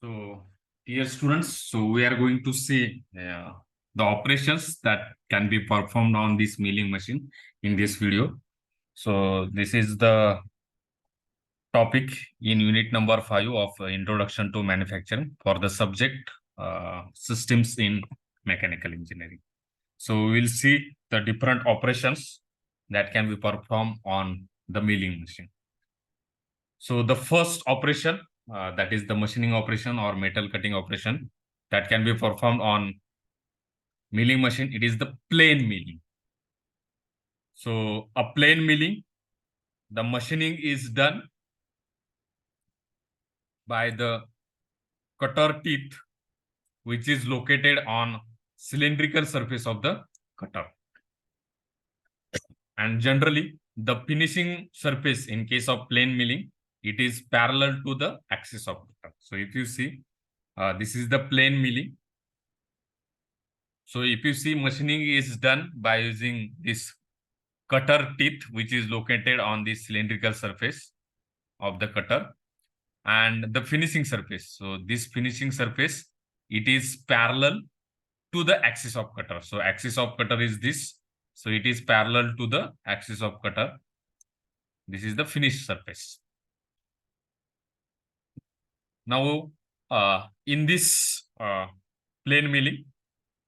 So, dear students, we are going to see the operations that can be performed on this milling machine in this video. So, this is the topic in unit number 5 of Introduction to Manufacturing for the subject Systems in Mechanical Engineering. So, we will see the different operations that can be performed on the milling machine. So, the first operation that is the machining operation or metal cutting operation that can be performed on milling machine. It is the plane milling. So a plane milling, the machining is done by the cutter teeth, which is located on cylindrical surface of the cutter. And generally, the finishing surface in case of plane milling, it is parallel to the axis of cutter. So if you see, this is the plane milling. So if you see, machining is done by using this cutter teeth, which is located on the cylindrical surface of the cutter, and the finishing surface. So this finishing surface, it is parallel to the axis of cutter. So axis of cutter is this. So it is parallel to the axis of cutter. This is the finished surface. Now, in this plane milling,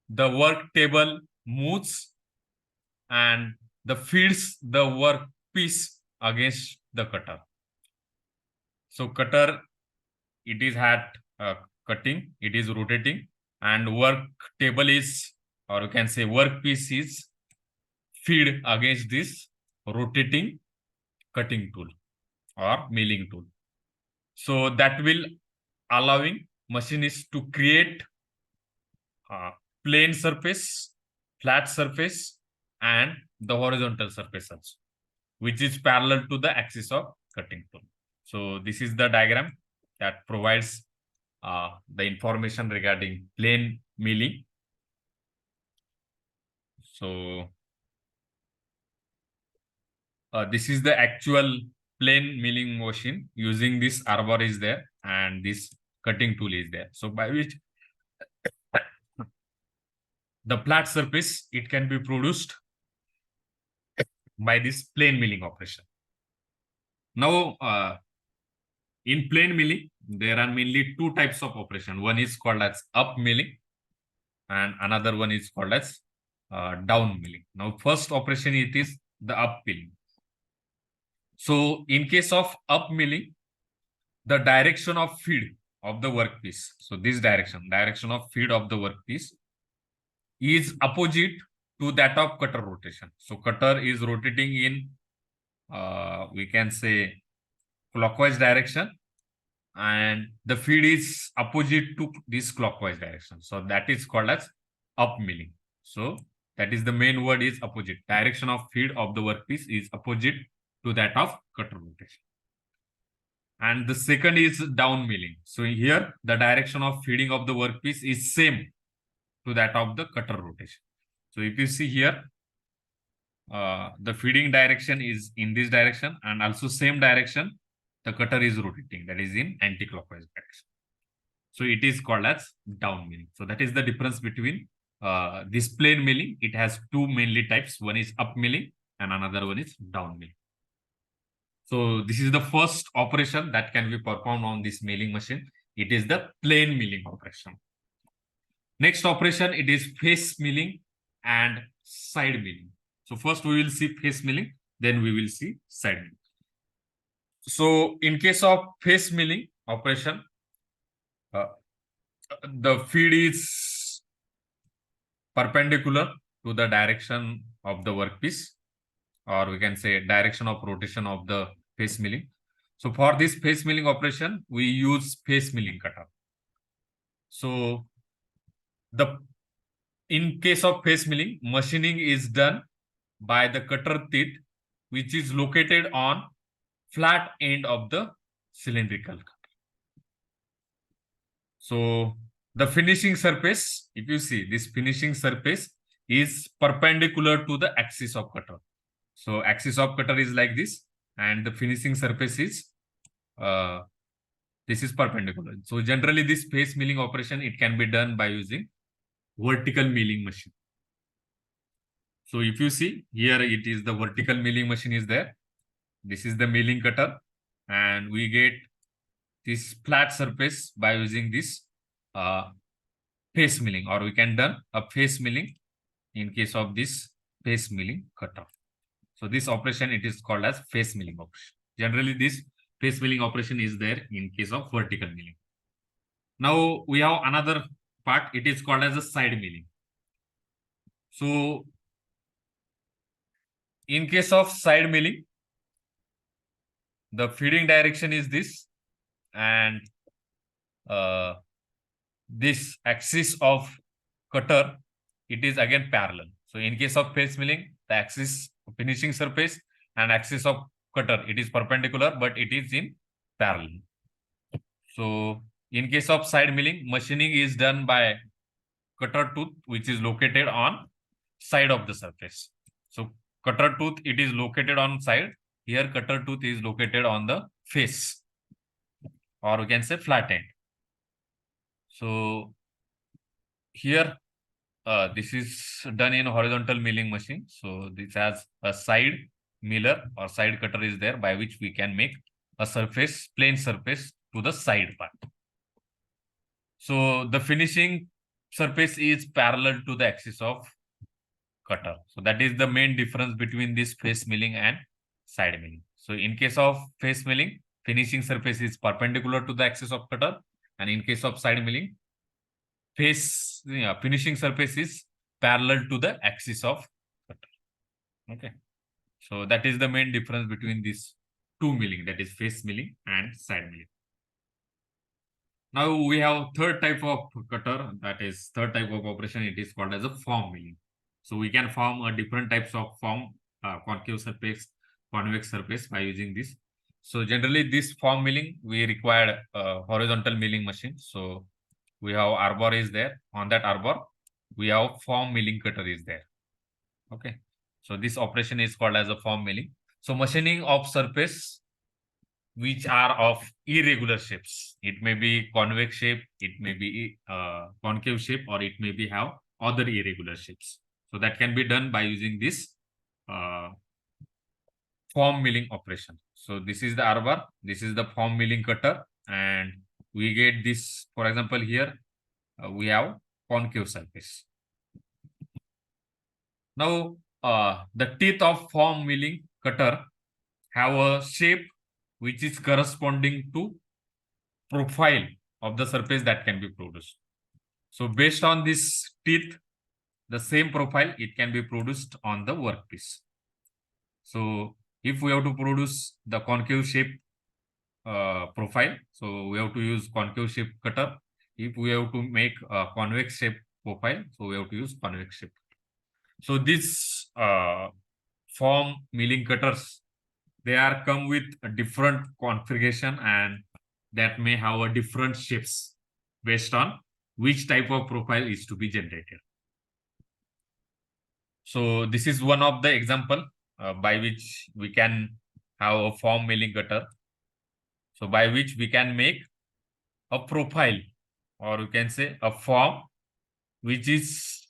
the work table moves and the feeds the workpiece against the cutter. So cutter, it is at cutting, it is rotating, and work table is, or you can say workpiece is feed against this rotating cutting tool or milling tool. So that will allowing machinist to create plane surface, flat surface, and the horizontal surface also, which is parallel to the axis of cutting tool. So this is the diagram that provides the information regarding plane milling. So this is the actual plane milling machine. Using this arbor is there and this cutting tool is there. So by which the flat surface, it can be produced by this plane milling operation. Now, in plane milling, there are mainly two types of operation. One is called as up milling and another one is called as down milling. Now, first operation, it is the up milling. So in case of up milling, the direction of feed of the workpiece. So this direction of feed of the workpiece is opposite to that of cutter rotation. So cutter is rotating in, we can say, clockwise direction, and the feed is opposite to this clockwise direction. So that is called as up milling. So that is the main word is opposite. Direction of feed of the workpiece is opposite to that of cutter rotation. And the second is down milling. So here the direction of feeding of the workpiece is same to that of the cutter rotation. So if you see here, the feeding direction is in this direction, and also same direction the cutter is rotating, that is in anti-clockwise direction. So it is called as down milling. So that is the difference between this plane milling. It has two mainly types. One is up milling and another one is down milling. So this is the first operation that can be performed on this milling machine. It is the plane milling operation. Next operation, it is face milling and side milling. So first we will see face milling, then we will see side milling. So in case of face milling operation, the feed is perpendicular to the direction of the workpiece, or we can say direction of rotation of the face milling. So for this face milling operation, we use face milling cutter. So in case of face milling, machining is done by the cutter teeth, which is located on flat end of the cylindrical cutter. So the finishing surface, if you see, this finishing surface is perpendicular to the axis of cutter. So axis of cutter is like this, and the finishing surface is This is perpendicular. So generally this face milling operation, it can be done by using vertical milling machine. So if you see here, it is the vertical milling machine is there. This is the milling cutter, and we get this flat surface by using this face milling, or we can done a face milling in case of this face milling cutter. So this operation, it is called as face milling operation. Generally this face milling operation is there in case of vertical milling. Now we have another part, it is called as a side milling. So in case of side milling, the feeding direction is this, and this axis of cutter, it is again parallel. So in case of face milling, the axis finishing surface and axis of cutter, it is perpendicular, but it is in parallel. So in case of side milling, machining is done by cutter tooth, which is located on side of the surface. So cutter tooth, it is located on side. Here cutter tooth is located on the face, or we can say flat end. So here this is done in horizontal milling machine. So this has a side miller or side cutter is there, by which we can make a surface, plain surface to the side part. So the finishing surface is parallel to the axis of cutter. So that is the main difference between this face milling and side milling. So in case of face milling, finishing surface is perpendicular to the axis of cutter, and in case of side milling, finishing surface is parallel to the axis of cutter. Okay, so that is the main difference between these two milling, that is face milling and side milling. Now we have third type of cutter, that is third type of operation, it is called as a form milling. So we can form a different types of form, concave surface, convex surface by using this. So generally this form milling, we require a horizontal milling machine. So we have arbor is there. On that arbor, we have form milling cutter is there. Okay. So this operation is called as a form milling. So machining of surface which are of irregular shapes. It may be convex shape, it may be concave shape, or it may be have other irregular shapes. So that can be done by using this form milling operation. So this is the arbor, this is the form milling cutter, and we get this, for example, here we have concave surface. Now the teeth of form milling cutter have a shape which is corresponding to profile of the surface that can be produced. So based on this teeth, the same profile, it can be produced on the workpiece. So if we have to produce the concave shape profile, so we have to use concave shape cutter. If we have to make a convex shape profile, so we have to use convex shape. So this form milling cutters, they are come with a different configuration, and that may have a different shapes based on which type of profile is to be generated. So this is one of the example by which we can have a form milling cutter. So by which we can make a profile, or you can say a form, which is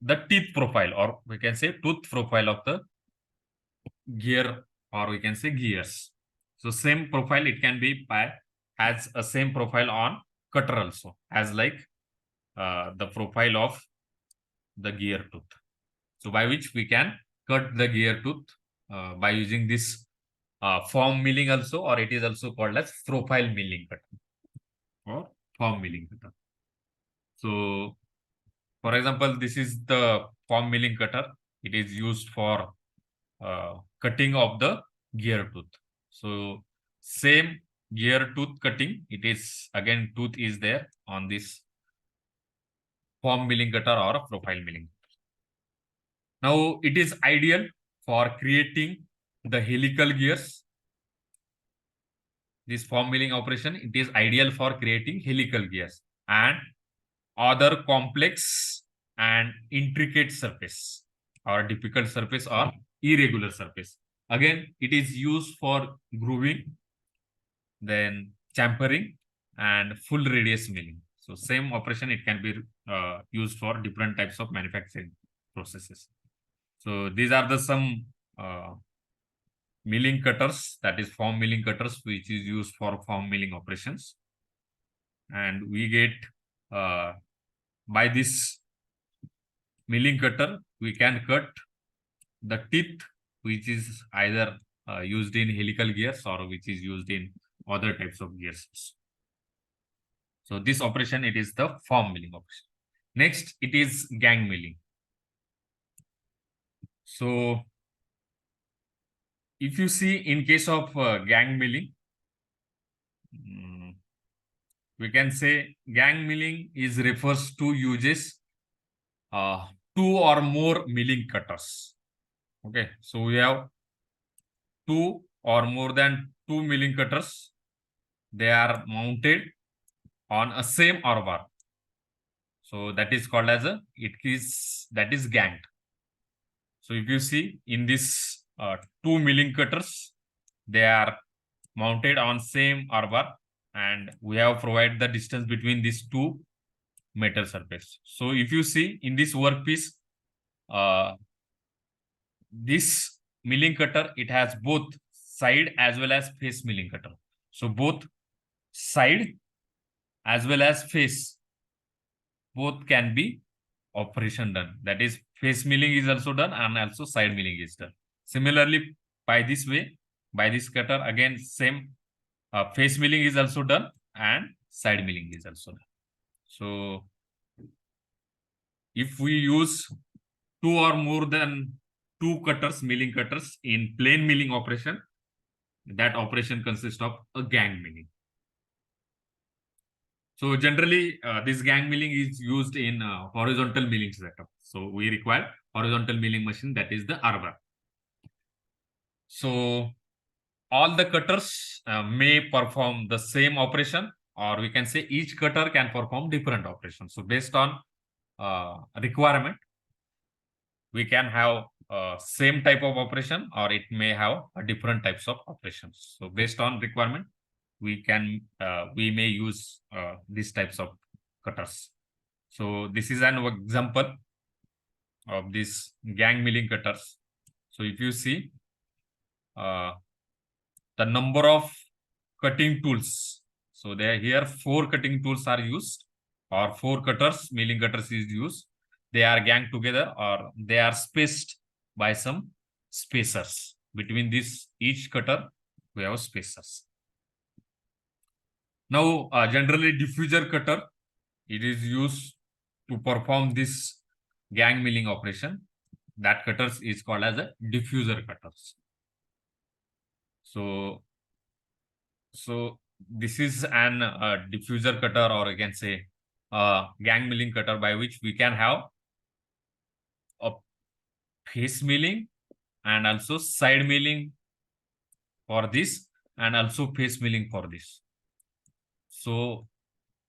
the teeth profile, or we can say tooth profile of the gear, or we can say gears. So same profile, it can be has a same profile on cutter also, as like the profile of the gear tooth. So by which we can cut the gear tooth by using this form milling also, or it is also called as profile milling cutter or form milling cutter. So for example, this is the form milling cutter. It is used for cutting of the gear tooth. So same gear tooth cutting, it is again tooth is there on this form milling cutter or a profile milling. Now it is ideal for creating the helical gears. This form milling operation, it is ideal for creating helical gears and other complex and intricate surface, or difficult surface, or irregular surface. Again, it is used for grooving, then chamfering, and full radius milling. So same operation, it can be used for different types of manufacturing processes. So these are the some milling cutters, that is form milling cutters, which is used for form milling operations. And we get by this milling cutter, we can cut the teeth, which is either used in helical gears or which is used in other types of gears. So this operation, it is the form milling operation. Next, it is gang milling. So if you see in case of gang milling, we can say gang milling is refers to uses two or more milling cutters. Okay, so we have two or more than two milling cutters. They are mounted on a same R bar. So that is called as that is ganged. So if you see in this two milling cutters, they are mounted on same R bar, and we have provided the distance between these two metal surface. So if you see in this workpiece, this milling cutter, it has both side as well as face milling cutter. So both side as well as face, both can be operation done. That is, face milling is also done and also side milling is done. Similarly, by this way, by this cutter, again same, face milling is also done and side milling is also done. So if we use two or more than two cutters, milling cutters in plain milling operation, that operation consists of a gang milling. So generally, this gang milling is used in horizontal milling setup. So we require horizontal milling machine, that is the Arbar. So all the cutters may perform the same operation, or we can say each cutter can perform different operations. So based on requirement, we can have same type of operation, or it may have different types of operations. So based on requirement, we may use these types of cutters. So this is an example of this gang milling cutters. So if you see the number of cutting tools, so there here 4 cutting tools are used, or 4 cutters, milling cutters is used. They are ganged together, or they are spaced by some spacers. Between this each cutter, we have spacers. Now, generally diffuser cutter, it is used to perform this gang milling operation. That cutters is called as a diffuser cutters. So this is an diffuser cutter, or I can say gang milling cutter, by which we can have a face milling and also side milling for this, and also face milling for this. So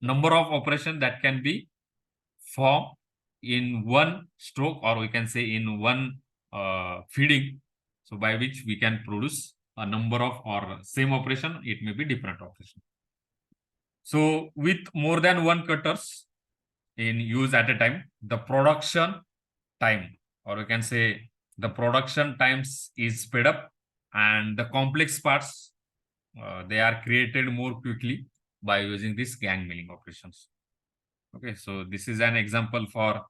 number of operation that can be formed in one stroke, or we can say in one feeding. So by which we can produce a number of, or same operation, it may be different operation. So with more than one cutters in use at a time, the production time, or we can say the production times, is sped up, and the complex parts they are created more quickly by using this gang milling operations. Okay, so this is an example for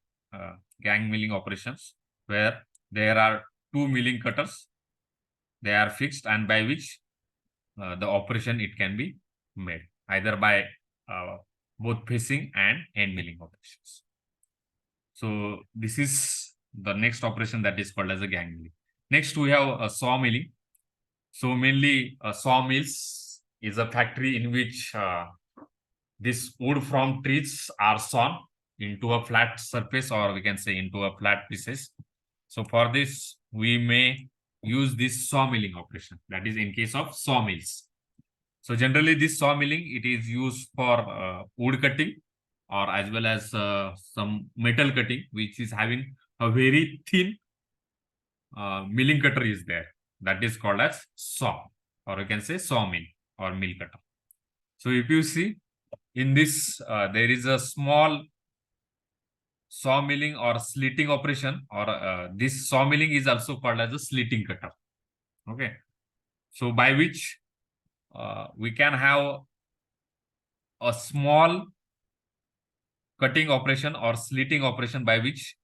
gang milling operations, where there are 2 milling cutters. They are fixed, and by which the operation it can be made either by both facing and end milling operations. So this is the next operation, that is called as a gang milling. Next, we have a saw milling. So mainly sawmills is a factory in which this wood from trees are sawn into a flat surface, or we can say into a flat pieces. So for this, we may use this saw milling operation, that is in case of sawmills. So generally this saw milling, it is used for wood cutting, or as well as some metal cutting, which is having a very thin milling cutter is there. That is called as saw, or you can say sawmill or mill cutter. So if you see in this, there is a small saw milling or slitting operation, or this saw milling is also called as a slitting cutter. Okay. So by which we can have a small cutting operation or slitting operation by which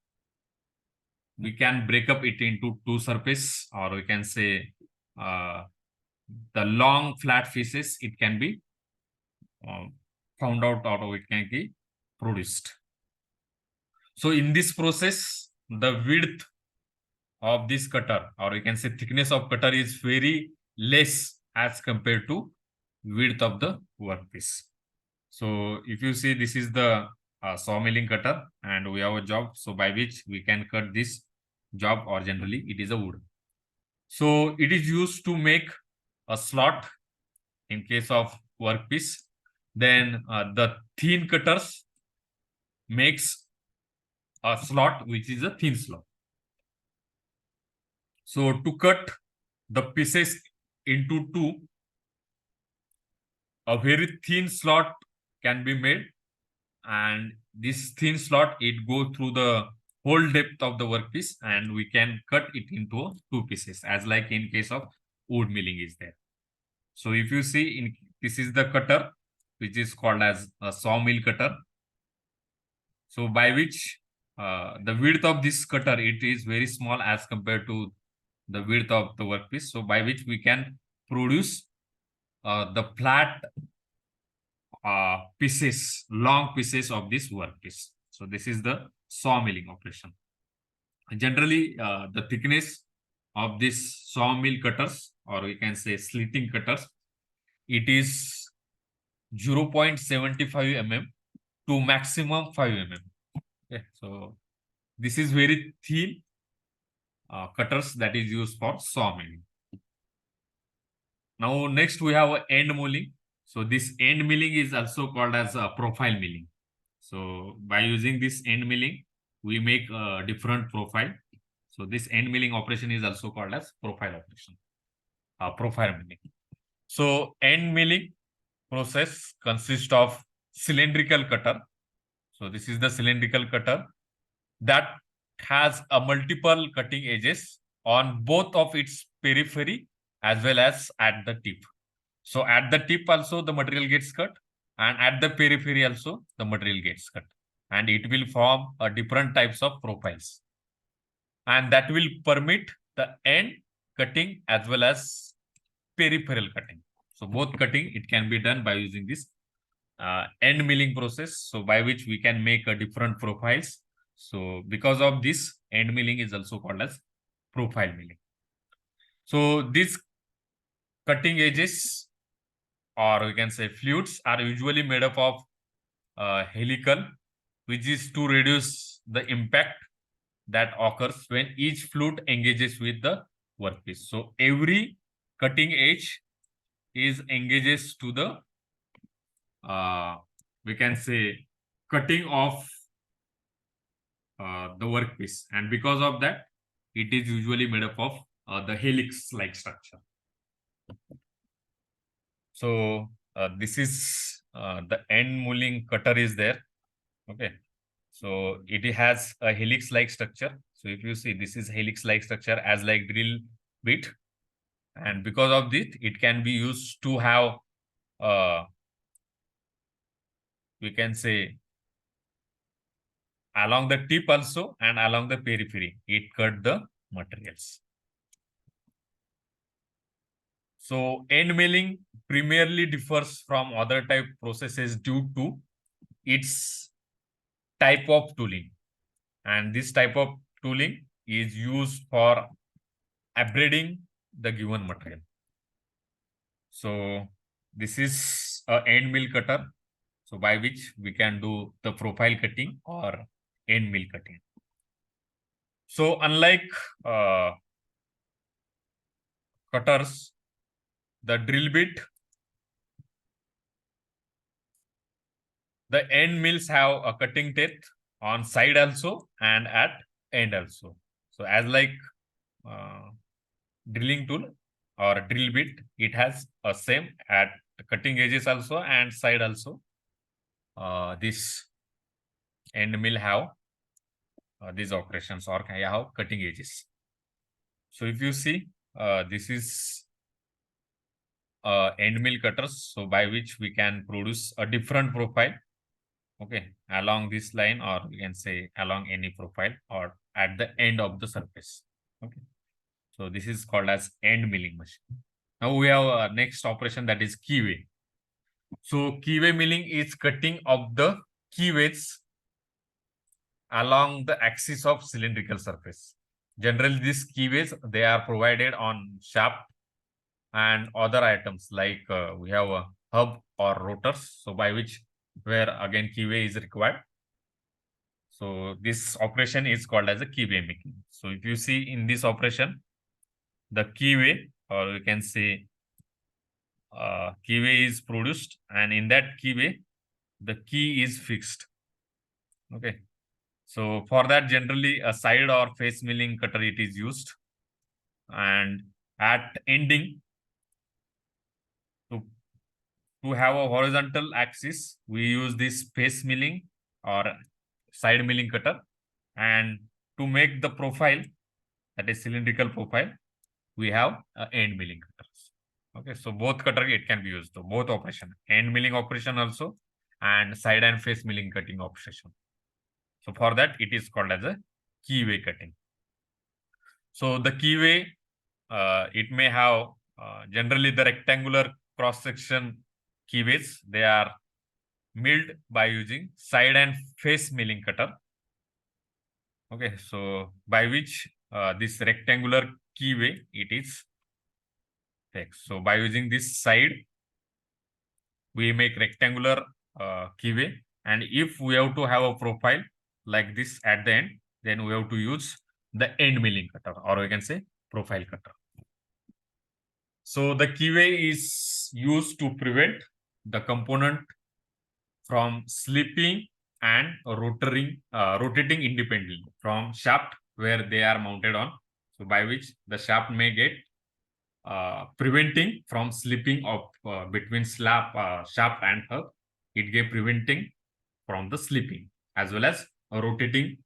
we can break up it into two surface, or we can say the long flat pieces. It can be found out, or it can be produced. So in this process, the width of this cutter, or we can say thickness of cutter, is very less as compared to width of the workpiece. So if you see, this is the saw milling cutter, and we have a job, so by which we can cut this job, or generally it is a wood. So it is used to make a slot in case of workpiece. Then the thin cutters makes a slot which is a thin slot. So to cut the pieces into two, a very thin slot can be made, and this thin slot, it go through the whole depth of the workpiece, and we can cut it into two pieces, as like in case of wood milling is there. So if you see, in this is the cutter which is called as a sawmill cutter. So by which the width of this cutter, it is very small as compared to the width of the workpiece. So by which we can produce the flat pieces, long pieces of this workpiece. So this is the saw milling operation. Generally, the thickness of this sawmill cutters, or we can say slitting cutters, it is 0.75 mm to maximum 5 mm. Okay, so this is very thin cutters that is used for saw milling. Now next we have end milling. So this end milling is also called as a profile milling. So by using this end milling, we make a different profile. So this end milling operation is also called as profile operation, profile milling. So end milling process consists of cylindrical cutter. So this is the cylindrical cutter that has a multiple cutting edges on both of its periphery as well as at the tip. So at the tip also the material gets cut, and at the periphery also the material gets cut, and it will form a different types of profiles, and that will permit the end cutting as well as peripheral cutting. So both cutting, it can be done by using this end milling process, so by which we can make a different profiles. So because of this, end milling is also called as profile milling. So these cutting edges, or we can say flutes, are usually made up of helical, which is to reduce the impact that occurs when each flute engages with the workpiece. So every cutting edge is engages to the we can say cutting off the workpiece, and because of that, it is usually made up of the helix like structure. So this is the end milling cutter is there. Okay, so it has a helix like structure. So if you see, this is helix like structure as like drill bit, and because of this, it can be used to have we can say along the tip also and along the periphery, it cut the materials. So end milling primarily differs from other type processes due to its type of tooling, and this type of tooling is used for abrading the given material. So this is a end mill cutter, so by which we can do the profile cutting or end mill cutting. So unlike cutters, the drill bit, the end mills have a cutting teeth on side also and at end also. So as like drilling tool or drill bit, it has a same at cutting edges also and side also. This end mill have these operations or have cutting edges. So if you see, this is end mill cutters, so by which we can produce a different profile, okay, along this line, or we can say along any profile or at the end of the surface. Okay, so this is called as end milling machine. Now we have next operation, that is keyway. So keyway milling is cutting of the keyways along the axis of cylindrical surface. Generally, these keyways, they are provided on shaft and other items like we have a hub or rotors, so by which where again keyway is required. So this operation is called as a keyway making. So if you see in this operation, the keyway, or we can say keyway is produced, and in that keyway, the key is fixed. Okay. So for that, generally a side or face milling cutter it is used, and at ending, to have a horizontal axis, we use this face milling or side milling cutter, and to make the profile, that is cylindrical profile, we have end milling cutters. Okay, so both cutter it can be used to both operation, end milling operation also and side and face milling cutting operation. So for that, it is called as a keyway cutting. So the keyway, it may have generally the rectangular cross section keyways, they are milled by using side and face milling cutter. Okay, so by which this rectangular keyway it is fixed. So by using this side, we make rectangular keyway, and if we have to have a profile like this at the end, then we have to use the end milling cutter, or we can say profile cutter. So the keyway is used to prevent the component from slipping and rotating independently from shaft where they are mounted on. So by which the shaft may get preventing from slipping of between shaft and hub. It get preventing from the slipping, as well as rotating.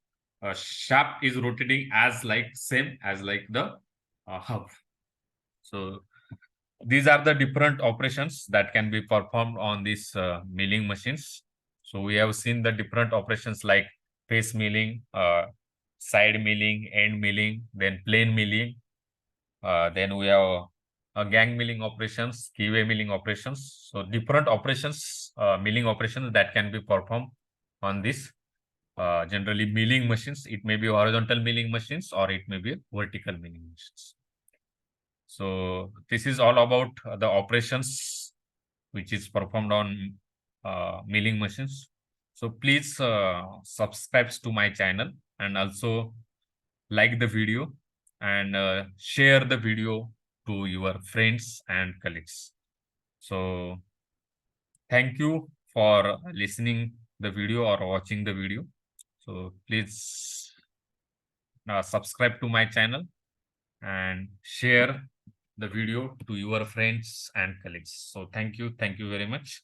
Shaft is rotating as like same as like the hub. So these are the different operations that can be performed on these milling machines. So we have seen the different operations like face milling, side milling, end milling, then plane milling. Then we have gang milling operations, keyway milling operations. So different operations, milling operations that can be performed on this generally milling machines. It may be horizontal milling machines or it may be vertical milling machines. So this is all about the operations which is performed on milling machines. So please subscribe to my channel and also like the video and share the video to your friends and colleagues. So thank you for listening the video or watching the video. So please subscribe to my channel and share the video to your friends and colleagues. So thank you very much.